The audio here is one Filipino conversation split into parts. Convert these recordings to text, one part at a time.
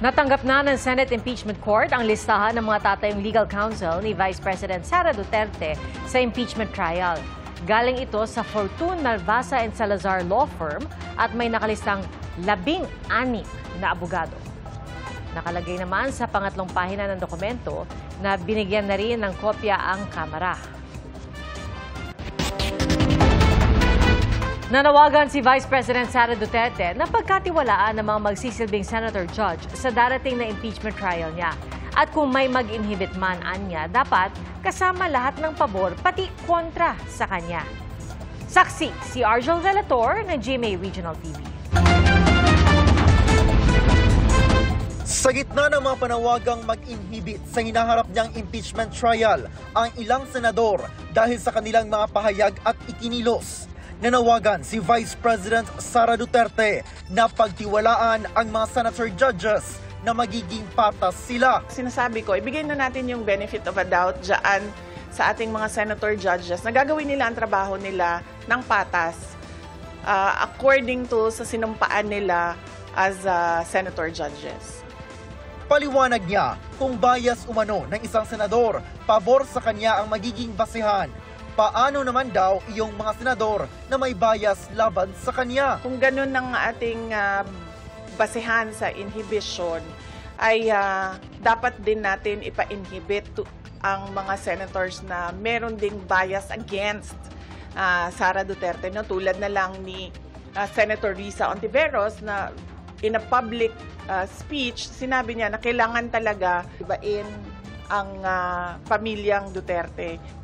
Natanggap na ng Senate Impeachment Court ang listahan ng mga tatayong legal counsel ni Vice President Sara Duterte sa impeachment trial. Galing ito sa Fortune, Malvasa and Salazar Law Firm at may nakalistang 16 na abogado. Nakalagay naman sa pangatlong pahina ng dokumento na binigyan na rin ng kopya ang Kamara. Nanawagan si Vice President Sara Duterte na pagkatiwalaan ng mga magsisilbing senator judge sa darating na impeachment trial niya. At kung may mag-inhibit man anya, dapat kasama lahat ng pabor pati kontra sa kanya. Saksi si Argel Relator ng GMA Regional TV. Sa gitna ng mga panawagang mag-inhibit sa hinaharap niyang impeachment trial, ang ilang senador dahil sa kanilang mga pahayag at ikinilos. Nanawagan si Vice President Sara Duterte na pagtiwalaan ang mga senator judges na magiging patas sila. Sinasabi ko, ibigay na natin yung benefit of a doubt dyan sa ating mga senator judges na gagawin nila ang trabaho nila ng patas according to sa sinumpaan nila as senator judges. Paliwanag niya kung bias umano ng isang senador, pabor sa kanya ang magiging basehan. Paano naman daw iyong mga senador na may bias laban sa kanya? Kung ganun ang ating basehan sa inhibition, ay dapat din natin ipa-inhibit ang mga senators na meron ding bias against Sara Duterte. No? Tulad na lang ni Senator Risa Ontiveros na in a public speech, sinabi niya na kailangan talaga ibain ang pamilyang Duterte.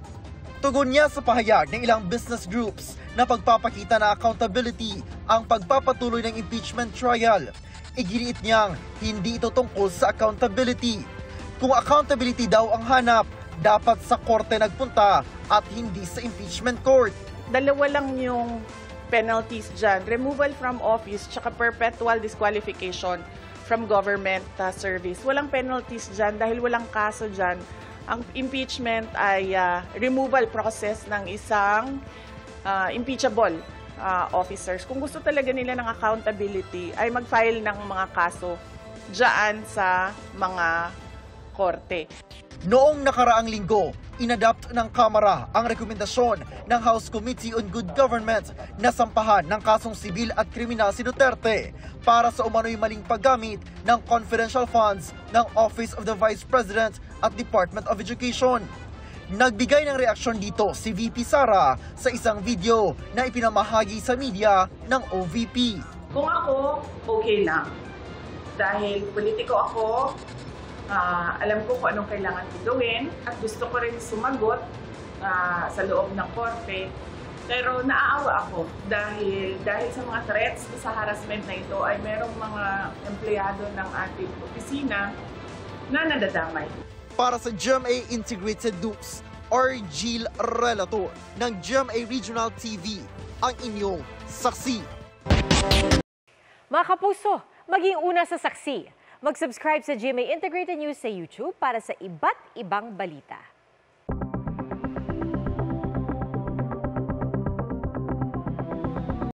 Tugon niya sa pahayag ng ilang business groups na pagpapakita na accountability ang pagpapatuloy ng impeachment trial. Iginiit niyang hindi ito tungkol sa accountability. Kung accountability daw ang hanap, dapat sa korte nagpunta at hindi sa impeachment court. Dalawa lang yung penalties dyan, removal from office tsaka perpetual disqualification from government service. Walang penalties dyan dahil walang kaso dyan. Ang impeachment ay removal process ng isang impeachable officers. Kung gusto talaga nila ng accountability, ay mag-file ng mga kaso dyan sa mga korte. Noong nakaraang linggo, inadapt ng Kamara ang rekomendasyon ng House Committee on Good Government na sampahan ng kasong sibil at kriminal si Duterte para sa umano'y maling paggamit ng confidential funds ng Office of the Vice President at Department of Education. Nagbigay ng reaksyon dito si VP Sara sa isang video na ipinamahagi sa media ng OVP. Kung ako, okay lang. Dahil politiko ako, alam ko kung anong kailangan ko gawin at gusto ko rin sumagot sa loob ng korte. Pero naaawa ako dahil sa mga threats sa harassment na ito ay merong mga empleyado ng ating opisina na nadadamay. Para sa GMA Integrated News, Argel Relator ng GMA Regional TV, ang inyong saksi. Mga kapuso, maging una sa saksi. Mag-subscribe sa GMA Integrated News sa YouTube para sa iba't ibang balita.